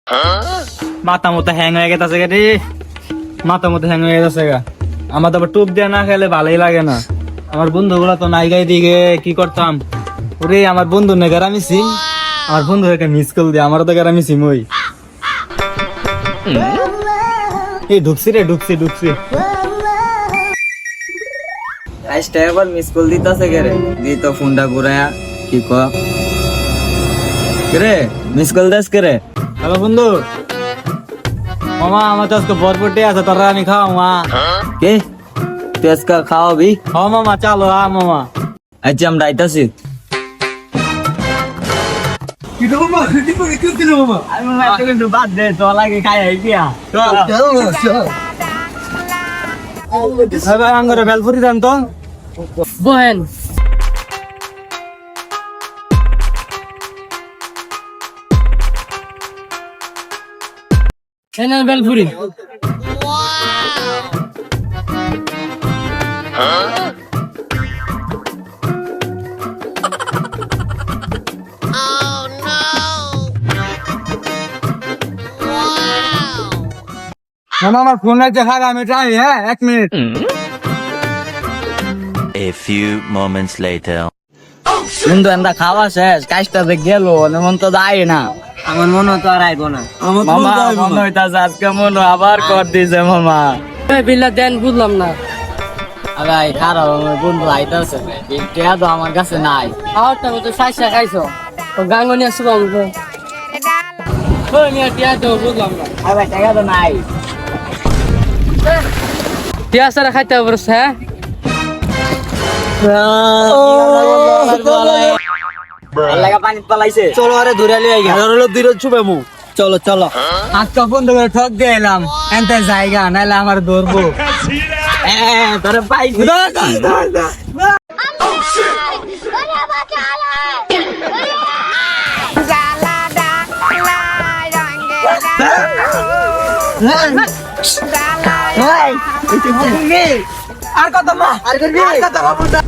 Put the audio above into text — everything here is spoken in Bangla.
মাথা মতো হ্যাং হয়ে গেছে রে, মাথা মতো হ্যাং হয়ে গেছে গা। আমার তো আবার টুপ দিয়ে না খেলে ভালোই লাগে না। আমার বন্ধুগুলো তো নাই গাই দিকে কি করতাম, ওরে আমার বন্ধু নে আমি সিম, আমার বন্ধু একটা মিস কল দিয়ে আমারও তো আমি সিম ওই এই ঢুকছি রে, ঢুকছি আইসটা একবার মিস কল দিতাছে কে রে, দি তো ফোনটা ঘুরায়া কি ক রে, মিস কল দাস কে রে? হ্যালো বন্ধু, মামা আমার তো আজকে বরবটি আছে, তোরা আমি খাওয়া মা। কে তুই আজকে খাওয়াবি? হ মামা চালো মামা। আচ্ছা আমরা আইতাছি। কিন্তু বাদ দে, চল আগে খাই আইপিয়া আঙ্গরে বেলপুরি দেন তো বহেন বেলপুরি। মামা আমার ফোন লাগছে, খাগ আমি ট্রাই, হ্যাঁ 1 minute. A few moments later. বন্ধু আমরা খাওয়া শেষ, কাজটা গেল মন তো যায় না। আমার মনে তো আর আইব না। মামা মনে হইতাছে আজকে মনে আবার কর দিছে মামা। বিল্লা দেন বুঝলাম না। আগাই খারাপ, আমার বন্ধু আইতাছে, টিয়া তো আমার কাছে নাই। খাওয়ারটা তো সাইসা খাইছো, তো গাঙ্গনি আসবো আমাকে। ওই মিয়া টিয়া তো বুঝলাম না। আরে টাকা তো নাই। টিয়া সারা খাইতে হবে হ্যাঁ। লাগা পানি পালাইছে। চলো আরে ধরে লিয়ে গেল হলো দুইটা ছুবে মু। চলো চলো আজকে বন্ধু করে ঠক দিয়ে এলাম, এনতে জায়গা নাইলে আমার ধরবো। তোরে পাইছি। আর কত মা, আর কত মা।